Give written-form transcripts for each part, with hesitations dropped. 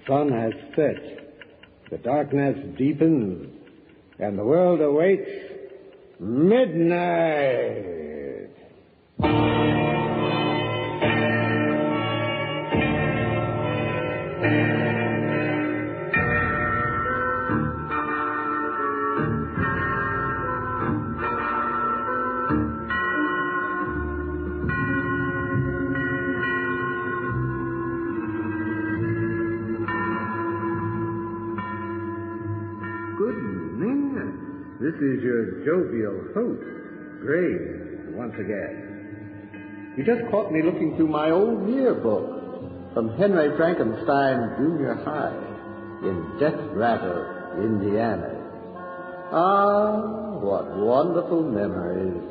sun has set, the darkness deepens, and the world awaits midnight. This is your jovial host, Graves, once again. You just caught me looking through my old yearbook from Henry Frankenstein Junior High in Death Rattle, Indiana. Ah, what wonderful memories.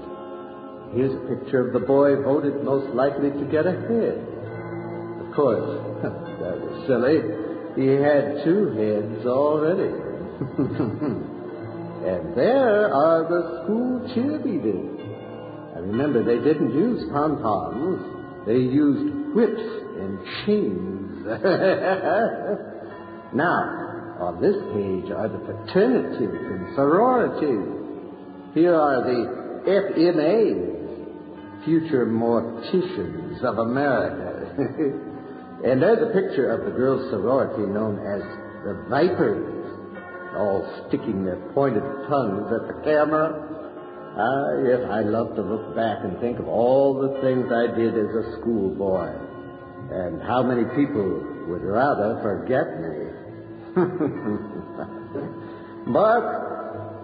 Here's a picture of the boy voted most likely to get ahead. Of course, that was silly. He had 2 heads already. And there are the school cheerleaders. I remember they didn't use pom-poms. They used whips and chains. Now, on this page are the fraternities and sororities. Here are the FMAs, Future Morticians of America. And there's a picture of the girls' sorority known as the Vipers, all sticking their pointed tongues at the camera. Ah, yes, I love to look back and think of all the things I did as a schoolboy, and how many people would rather forget me. But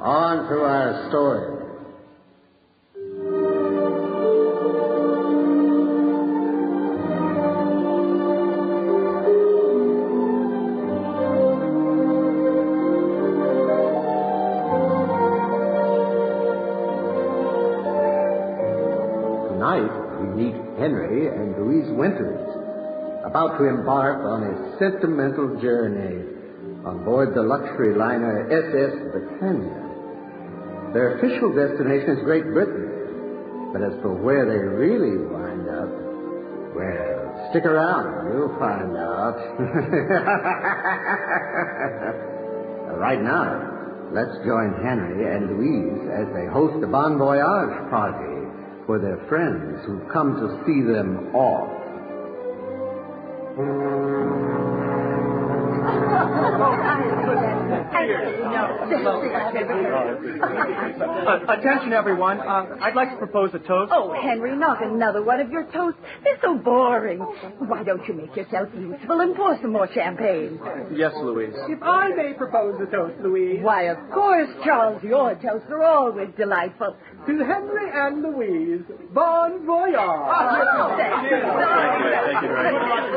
on to our story. Henry and Louise Winters, about to embark on a sentimental journey on board the luxury liner SS Britannia. Their official destination is Great Britain, but as for where they really wind up, well, stick around, you'll find out. Right now, let's join Henry and Louise as they host a bon voyage party for their friends who've come to see them off. Attention, everyone. I'd like to propose a toast. Oh, Henry, not another one of your toasts. They're so boring. Why don't you make yourself useful and pour some more champagne? Yes, Louise. If I may propose a toast, Louise. Why, of course, Charles. Your toasts are always delightful. To Henry and Louise, bon voyage. Thank you very much.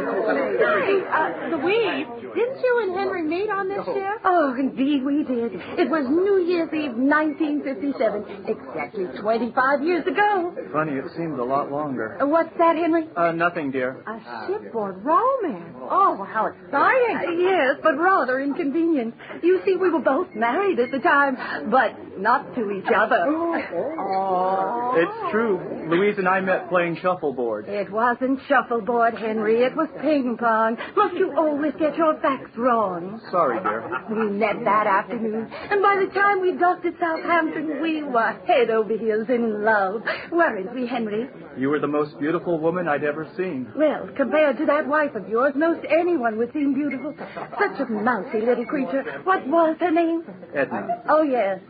Louise, didn't you and Henry meet on this ship? Oh, indeed we did. It was New Year's Eve, 1957, exactly 25 years ago. Funny, it seemed a lot longer. What's that, Henry? Nothing, dear. A shipboard romance. Oh, how exciting. Yes, but rather inconvenient. You see, we were both married at the time, but not to each other. Oh. It's true. Louise and I met playing shuffleboard. It wasn't shuffleboard, Henry. It was ping pong. Must you always get your facts wrong? Sorry, dear. We met that afternoon, and by the time we docked at Southampton, we were head over heels in love. Weren't we, Henry? You were the most beautiful woman I'd ever seen. Well, compared to that wife of yours, most anyone would seem beautiful. Such a mousy little creature. What was her name? Edna. Oh, yes.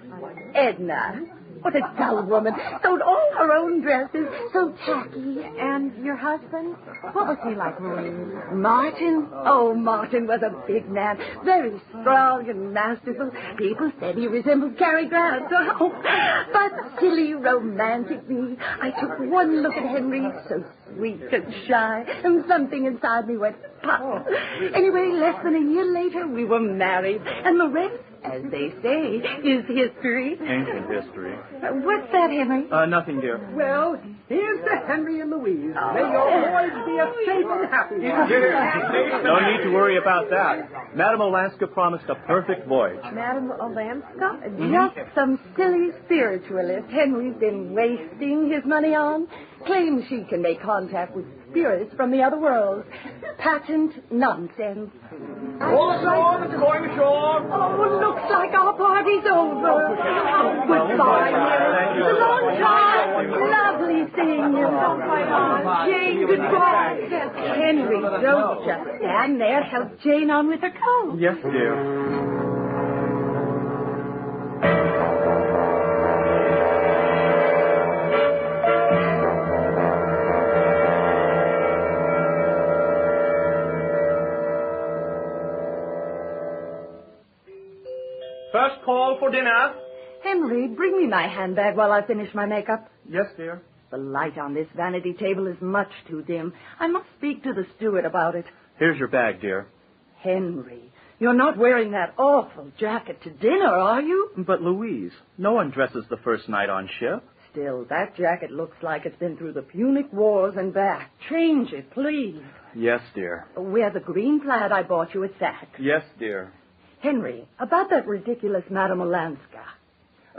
Edna. What a dull woman. Sewed all her own dresses. So tacky. And your husband? What was he like, Louise? Martin? Oh, Martin was a big man. Very strong and masterful. People said he resembled Cary Grant. Oh, but silly, romantic me. I took one look at Henry, so sweet and shy, and something inside me went pop. Anyway, less than a year later, we were married. And the rest, as they say, is history. Ancient history. What's that, Henry? Nothing, dear. Well, here's to Henry and Louise. May your voyage be a safe and happy one. No need to worry about that. Madame Olenska promised a perfect voyage. Madame Olenska? Just some silly spiritualist Henry's been wasting his money on. Claims she can make contact with spirits from the other world. Patent nonsense. All ashore, it's going ashore. Oh, looks like our party's over. Goodbye, Henry. It's a long time. Lovely seeing you. Jane, goodbye. Henry, don't just stand there. Help Jane on with her coat. Yes, dear. First call for dinner. Henry, bring me my handbag while I finish my makeup. Yes, dear. The light on this vanity table is much too dim. I must speak to the steward about it. Here's your bag, dear. Henry, you're not wearing that awful jacket to dinner, are you? But, Louise, no one dresses the first night on ship. Still, that jacket looks like it's been through the Punic Wars and back. Change it, please. Yes, dear. Wear the green plaid I bought you at Saks. Yes, dear. Henry, about that ridiculous Madame Olanska.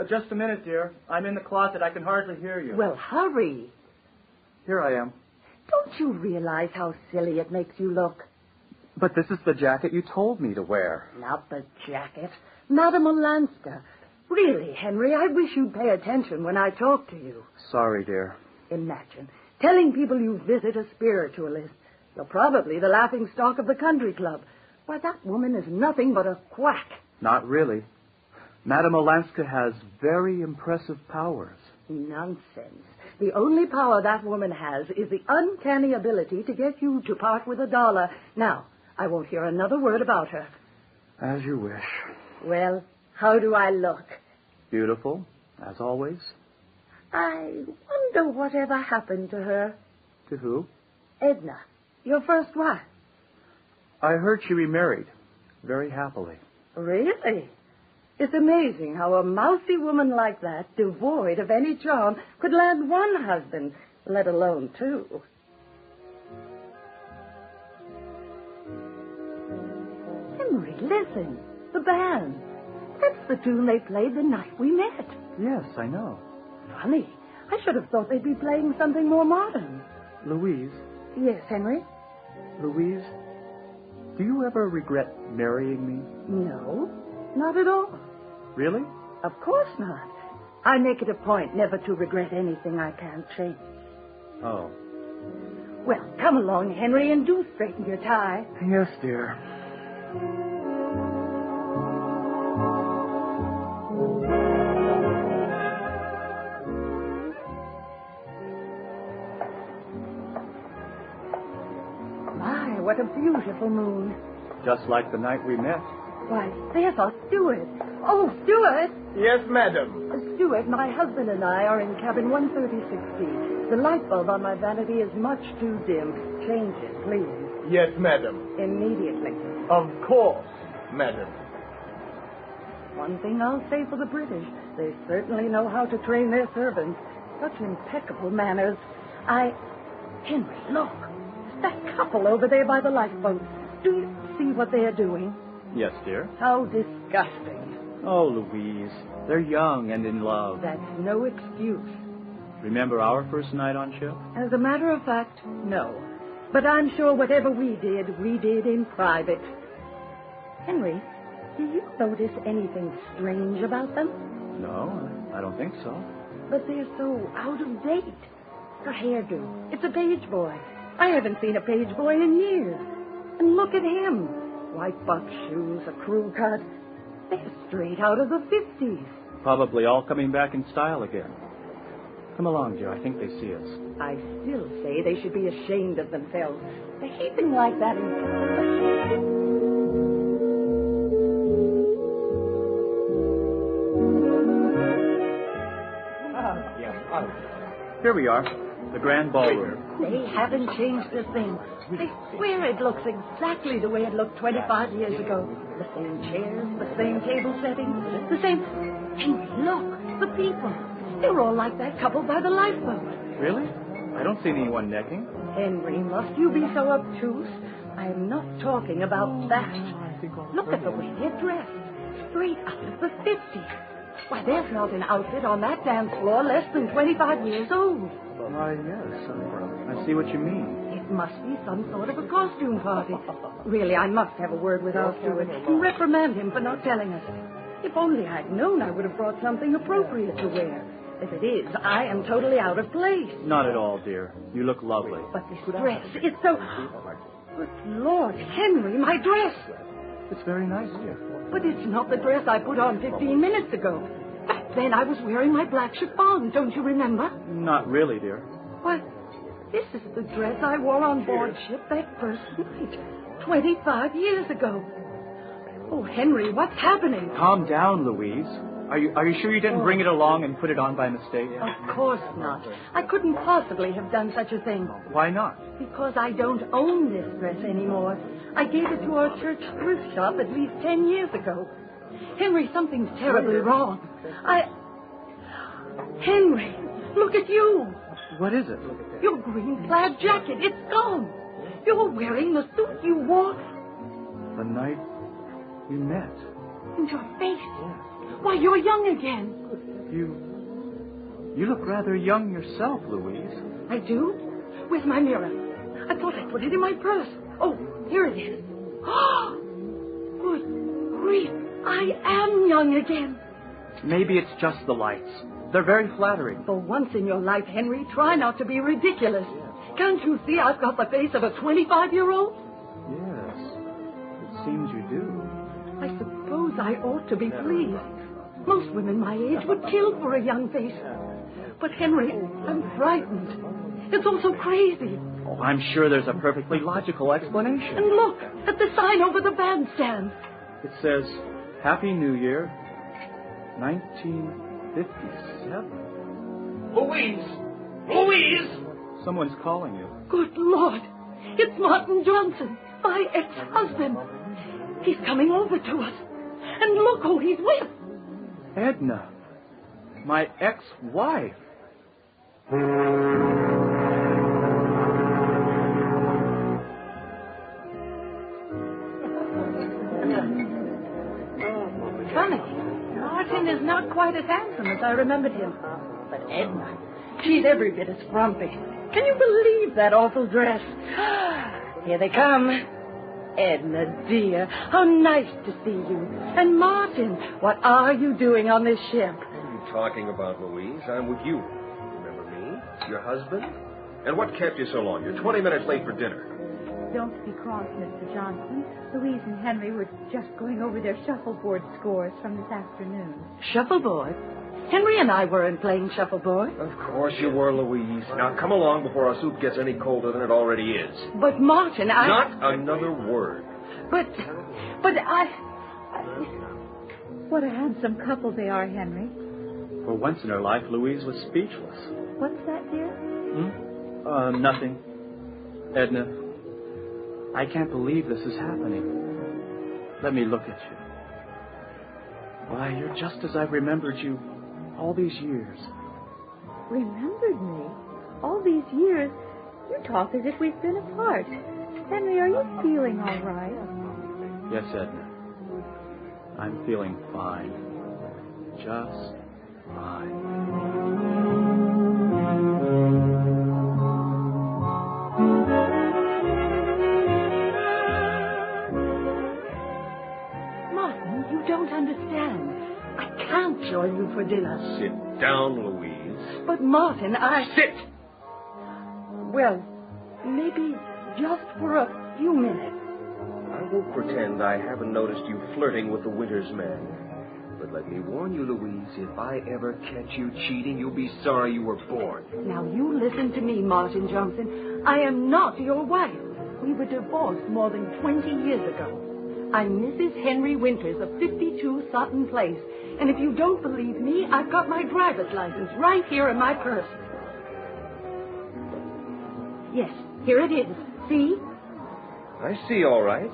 Just a minute, dear. I'm in the closet. I can hardly hear you. Well, hurry. Here I am. Don't you realize how silly it makes you look? But this is the jacket you told me to wear. Not the jacket. Madame Olanska. Really, Henry, I wish you'd pay attention when I talk to you. Sorry, dear. Imagine telling people you visit a spiritualist. You're probably the laughingstock of the country club. Why, that woman is nothing but a quack. Not really. Madame Olanska has very impressive powers. Nonsense. The only power that woman has is the uncanny ability to get you to part with $1. Now, I won't hear another word about her. As you wish. Well, how do I look? Beautiful, as always. I wonder whatever happened to her. To who? Edna, your first wife. I heard she remarried. Very happily. Really? It's amazing how a mousy woman like that, devoid of any charm, could land one husband, let alone two. Henry, listen. The band. That's the tune they played the night we met. Yes, I know. Funny. I should have thought they'd be playing something more modern. Louise. Yes, Henry? Louise, do you ever regret marrying me? No, not at all. Really? Of course not. I make it a point never to regret anything I can't change. Oh. Well, come along, Henry, and do straighten your tie. Yes, dear. My, what a beautiful moon. Just like the night we met. Why, there's our steward. Oh, steward! Yes, madam. Steward, my husband and I are in cabin 136D. The light bulb on my vanity is much too dim. Change it, please. Yes, madam. Immediately. Of course, madam. One thing I'll say for the British. They certainly know how to train their servants. Such impeccable manners. Henry, look. That couple over there by the lifeboat. Do you see what they are doing? Yes, dear. How disgusting. Oh, Louise, they're young and in love. That's no excuse. Remember our first night on ship? As a matter of fact, no. But I'm sure whatever we did in private. Henry, do you notice anything strange about them? No, I don't think so. But they're so out of date. Her hairdo. It's a page boy. I haven't seen a page boy in years. And look at him. White buck shoes, a crew cut. They're straight out of the 50s. Probably all coming back in style again. Come along, dear. I think they see us. I still say they should be ashamed of themselves. Behaving like that in... Here we are, the Grand Ballroom. They haven't changed a thing. I swear it looks exactly the way it looked 25 years ago. The same chairs, the same table settings, the same... Henry, look, the people. They're all like that couple by the lifeboat. Really? I don't see anyone necking. Henry, must you be so obtuse? I'm not talking about that. Look at the way they're dressed. Straight out of the 50s. Why, there's not an outfit on that dance floor less than 25 years old. Why, yes. I see what you mean. It must be some sort of a costume party. Really, I must have a word with our steward and reprimand him for not telling us. If only I'd known, I would have brought something appropriate to wear. As it is, I am totally out of place. Not at all, dear. You look lovely. But this dress, it's so... Good Lord, Henry, my dress. It's very nice, dear. But it's not the dress I put on 15 minutes ago. Back then I was wearing my black chiffon, don't you remember? Not really, dear. Why, this is the dress I wore on board ship that first night, 25 years ago. Oh, Henry, what's happening? Calm down, Louise. Are you sure you didn't bring it along and put it on by mistake? Of course not. I couldn't possibly have done such a thing. Why not? Because I don't own this dress anymore. I gave it to our church thrift shop at least 10 years ago. Henry, something's terribly wrong. Henry, look at you. What is it? Your green plaid jacket, it's gone. You're wearing the suit you wore. The night we met. And your face. Why, you're young again. You look rather young yourself, Louise. I do? Where's my mirror? I thought I put it in my purse. Oh, here it is. Good grief. I am young again. Maybe it's just the lights. They're very flattering. For once in your life, Henry, try not to be ridiculous. Can't you see I've got the face of a 25-year-old? Yes, it seems you do. I suppose I ought to be pleased. Most women my age would kill for a young face. But, Henry, I'm frightened. It's all so crazy. Oh, I'm sure there's a perfectly logical explanation. And look, at the sign over the bandstand. It says, Happy New Year, 1957. Louise! Louise! Someone's calling you. Good Lord. It's Martin Johnson, my ex-husband. He's coming over to us. And look who he's with. Edna, my ex-wife. Funny. Martin is not quite as handsome as I remembered him. But Edna, she's every bit as frumpy. Can you believe that awful dress? Here they come. Edna, dear, how nice to see you. And Martin, what are you doing on this ship? What are you talking about, Louise? I'm with you. Remember me? Your husband? And what kept you so long? You're 20 minutes late for dinner. Don't be cross, Mr. Johnson. Louise and Henry were just going over their shuffleboard scores from this afternoon. Shuffleboard? Henry and I weren't playing shuffleboard. Of course you were, Louise. Now come along before our soup gets any colder than it already is. But Martin, Not another word. But I... What a handsome couple they are, Henry. For once in her life, Louise was speechless. What's that, dear? Nothing. Edna, I can't believe this is happening. Let me look at you. Why, you're just as I've remembered you all these years. Remembered me? All these years? You talk as if we've been apart. Henry, are you feeling all right? Yes, Edna. I'm feeling fine. Just fine. Martin, you don't understand. I can't join you for dinner. Sit down, Louise. But Martin, Sit! Well, maybe just for a few minutes. I won't pretend I haven't noticed you flirting with the Winters man. But let me warn you, Louise, if I ever catch you cheating, you'll be sorry you were born. Now, you listen to me, Martin Johnson. I am not your wife. We were divorced more than 20 years ago. I'm Mrs. Henry Winters of 52 Sutton Place. And if you don't believe me, I've got my driver's license right here in my purse. Yes, here it is. See? I see, all right.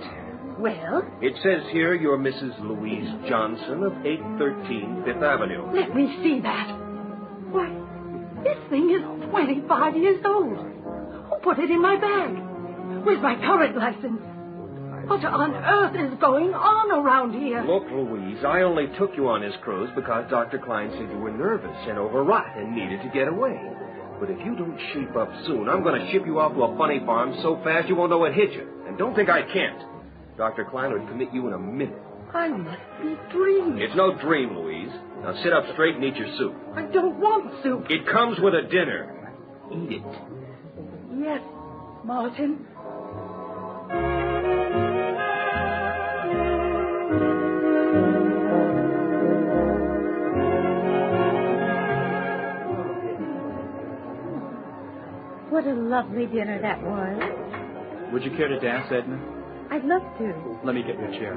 Well? It says here you're Mrs. Louise Johnson of 813 Fifth Avenue. Let me see that. Why, this thing is 25 years old. Who put it in my bag? Where's my current license? I What on earth is going on around here? Look, Louise, I only took you on his cruise because Dr. Klein said you were nervous and overwrought and needed to get away. But if you don't shape up soon, I'm going to ship you off to a funny farm so fast you won't know what hit you. And don't think I can't. Dr. Klein would commit you in a minute. I must be dreaming. It's no dream, Louise. Now sit up straight and eat your soup. I don't want soup. It comes with a dinner. Eat it. Yes, Martin. What a lovely dinner that was. Would you care to dance, Edna? I'd love to. Let me get your chair.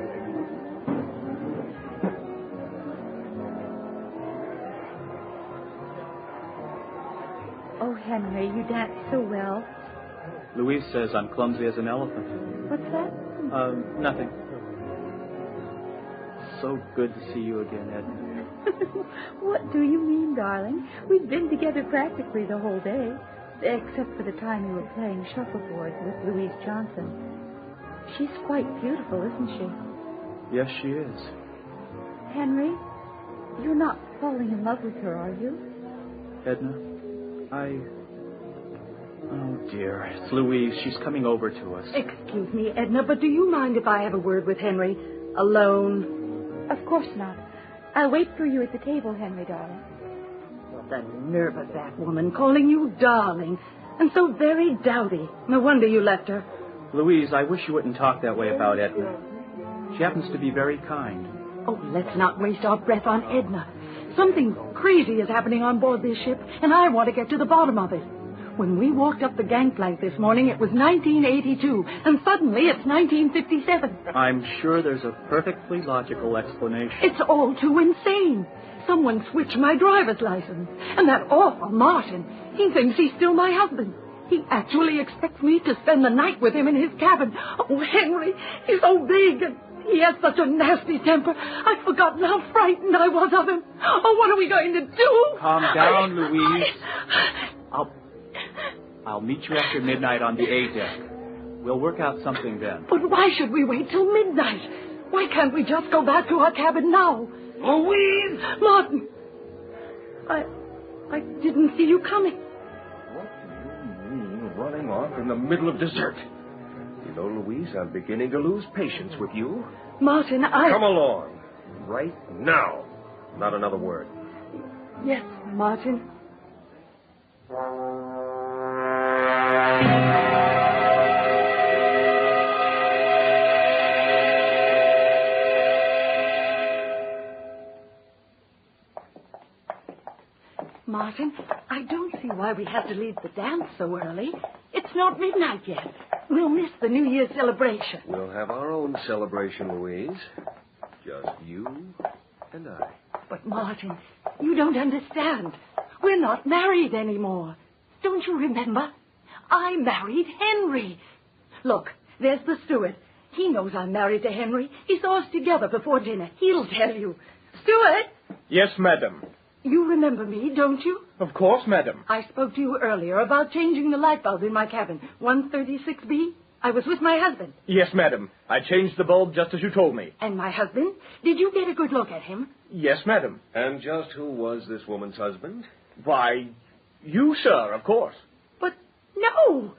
Oh, Henry, you dance so well. Louise says I'm clumsy as an elephant. What's that? Nothing. So good to see you again, Edna. What do you mean, darling? We've been together practically the whole day, except for the time you were playing shuffleboard with Louise Johnson. She's quite beautiful, isn't she? Yes, she is. Henry, you're not falling in love with her, are you? Edna, Oh, dear. It's Louise. She's coming over to us. Excuse me, Edna, but do you mind if I have a word with Henry? Alone? Of course not. I'll wait for you at the table, Henry, darling. The nerve of that woman calling you darling. And so very dowdy. No wonder you left her. Louise, I wish you wouldn't talk that way about Edna. She happens to be very kind. Oh, let's not waste our breath on Edna. Something crazy is happening on board this ship, and I want to get to the bottom of it. When we walked up the gangplank this morning, it was 1982, and suddenly it's 1957. I'm sure there's a perfectly logical explanation. It's all too insane. Someone switched my driver's license. And that awful Martin, he thinks he's still my husband. He actually expects me to spend the night with him in his cabin. Oh, Henry, he's so big and he has such a nasty temper. I've forgotten how frightened I was of him. Oh, what are we going to do? Calm down, Louise. I'll meet you after midnight on the A deck. We'll work out something then. But why should we wait till midnight? Why can't we just go back to our cabin now? Louise! Martin! I didn't see you coming. What do you mean running off in the middle of dessert? You know, Louise, I'm beginning to lose patience with you. Martin, Come along. Right now. Not another word. Yes, Martin. Martin, I don't see why we had to leave the dance so early. It's not midnight yet. We'll miss the New Year's celebration. We'll have our own celebration, Louise. Just you and I. But, Martin, you don't understand. We're not married anymore. Don't you remember? I married Henry. Look, there's the steward. He knows I'm married to Henry. He saw us together before dinner. He'll tell you. Steward! Yes, madam. You remember me, don't you? Of course, madam. I spoke to you earlier about changing the light bulb in my cabin. 136B. I was with my husband. Yes, madam. I changed the bulb just as you told me. And my husband? Did you get a good look at him? Yes, madam. And just who was this woman's husband? Why, you, sir, of course. But no!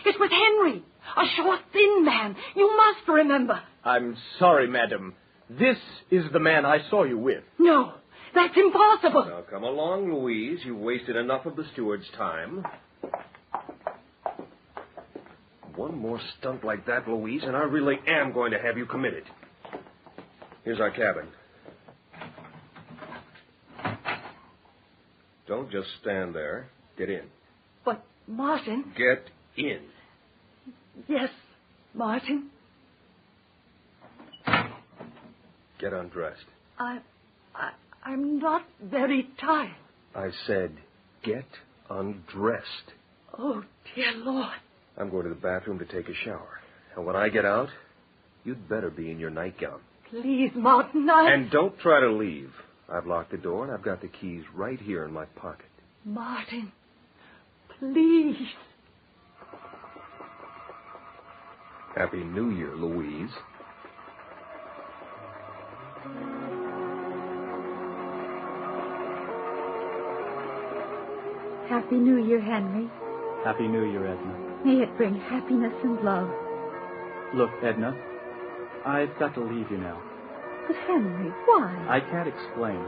It was Henry. A short, thin man. You must remember. I'm sorry, madam. This is the man I saw you with. No, that's impossible. Now, come along, Louise. You've wasted enough of the steward's time. One more stunt like that, Louise, and I really am going to have you committed. Here's our cabin. Don't just stand there. Get in. But, Martin... Get in. Yes, Martin. Get undressed. I'm not very tired. I said, get undressed. Oh, dear Lord. I'm going to the bathroom to take a shower. And when I get out, you'd better be in your nightgown. Please, Martin, And don't try to leave. I've locked the door, and I've got the keys right here in my pocket. Martin, please. After Happy New Year, Louise. Happy New Year, Henry. Happy New Year, Edna. May it bring happiness and love. Look, Edna, I've got to leave you now. But Henry, why? I can't explain.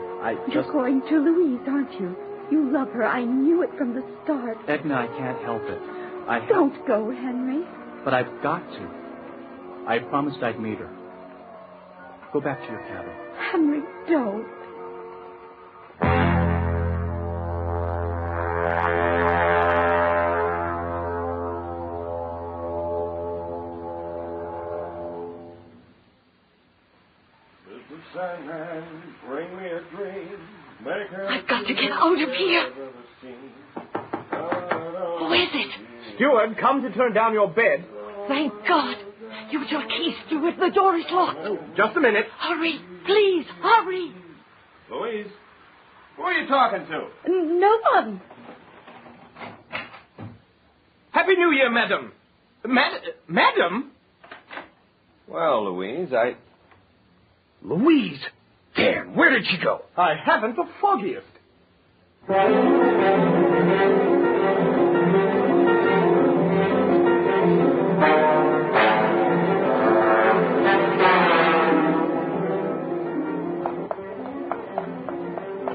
You're going to Louise, aren't you? You love her. I knew it from the start. Edna, I can't help it. Don't go, Henry. But I've got to. I promised I'd meet her. Go back to your cabin. Henry, don't. Bring me a dream. I've got to get out of here. Who is it? Steward, come to turn down your bed. Thank God. Use your key, Steward. The door is locked. Oh, just a minute. Hurry. Please, hurry. Louise, who are you talking to? No one. Happy New Year, madam. Madam? Well, Louise, Louise? Damn, where did she go? I haven't the foggiest.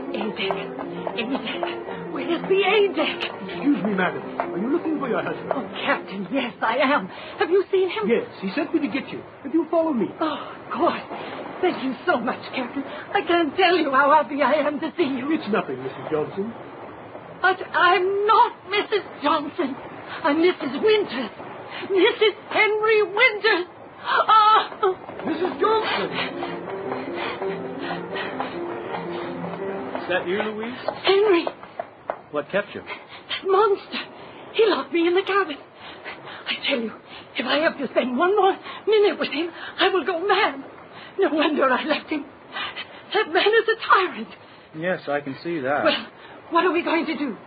A-deck. Where's the A-deck? Excuse me, madam. Are you looking for your husband? Oh, Captain, yes, I am. Have you seen him? Yes, he sent me to get you. If you follow me. Oh, good. Thank you so much, Captain. I can't tell you how happy I am to see you. It's nothing, Mrs. Johnson. But I'm not Mrs. Johnson. I'm Mrs. Winters. Mrs. Henry Winters. Oh. Mrs. Johnson! Is that you, Louise? Henry, What kept you? that monster. He locked me in the cabin. I tell you, if I have to spend one more minute with him, I will go mad. No wonder I left him. That man is a tyrant. Yes, I can see that. Well, what are we going to do?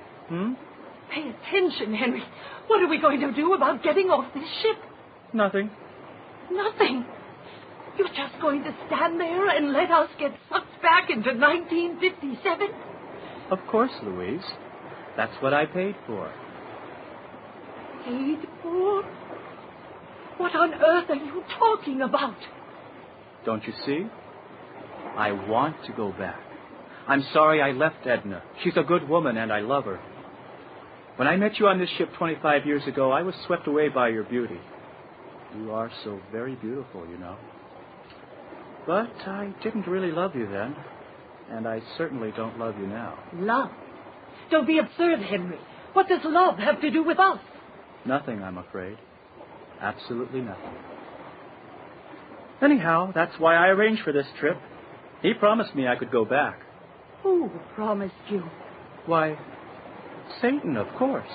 Pay attention, Henry. What are we going to do about getting off this ship? Nothing. Nothing. You're just going to stand there and let us get sucked back into 1957? Of course, Louise. That's what I paid for. Paid for? What on earth are you talking about? Don't you see? I want to go back. I'm sorry I left Edna. She's a good woman, and I love her. When I met you on this ship 25 years ago, I was swept away by your beauty. You are so very beautiful, you know. But I didn't really love you then, and I certainly don't love you now. Love? Don't be absurd, Henry. What does love have to do with us? Nothing, I'm afraid. Absolutely nothing. Anyhow, that's why I arranged for this trip. He promised me I could go back. Who promised you? Why, Satan, of course.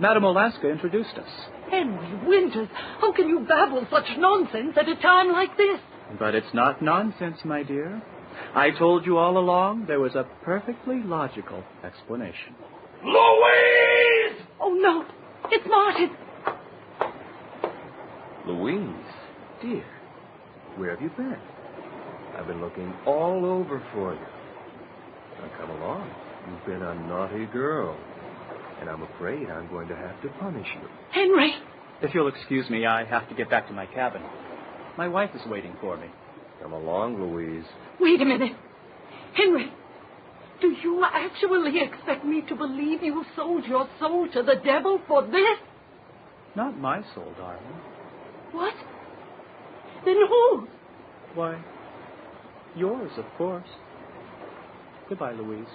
Madame Alaska introduced us. Henry Winters, how can you babble such nonsense at a time like this? But it's not nonsense, my dear. I told you all along there was a perfectly logical explanation. Louise! Oh, no. It's Martin. Louise, dear, where have you been? I've been looking all over for you. Now come along. You've been a naughty girl. And I'm afraid I'm going to have to punish you. Henry. If you'll excuse me, I have to get back to my cabin. My wife is waiting for me. Come along, Louise. Wait a minute. Henry, do you actually expect me to believe you sold your soul to the devil for this? Not my soul, darling. What? Then whose? Why, yours, of course. Goodbye, Louise.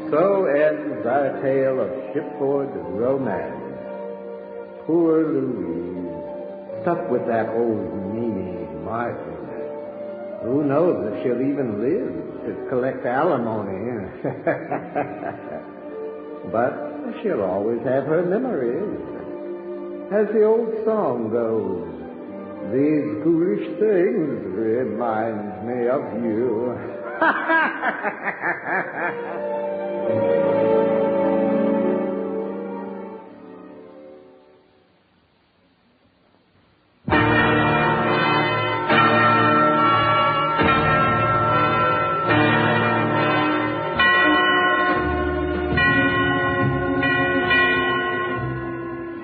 So ends our tale of shipboard romance. Poor Louise, stuck with that old meanie Martin. Who knows if she'll even live to collect alimony? but she'll always have her memories. As the old song goes, these foolish things remind me of you.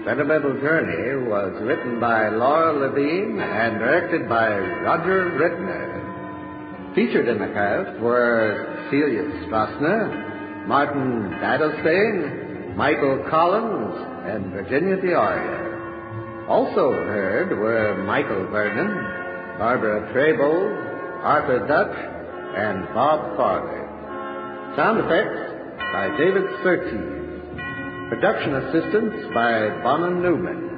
Sentimental Journey was written by Laura Levine and directed by Roger Rittner. Featured in the cast were Celia Strassner, Martin Daddelstein, Michael Collins, and Virginia D'Auria. Also heard were Michael Vernon, Barbara Traybold, Arthur Dutch, and Bob Farley. Sound effects by David Surtees. Production assistance by Bonin Newman.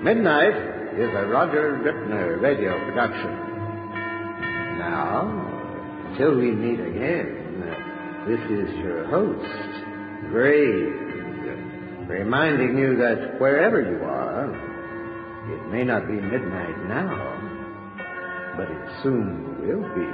Midnight is a Roger Rittner radio production. Now, till we meet again, this is your host, Graves, reminding you that wherever you are, it may not be midnight now, but it soon will be.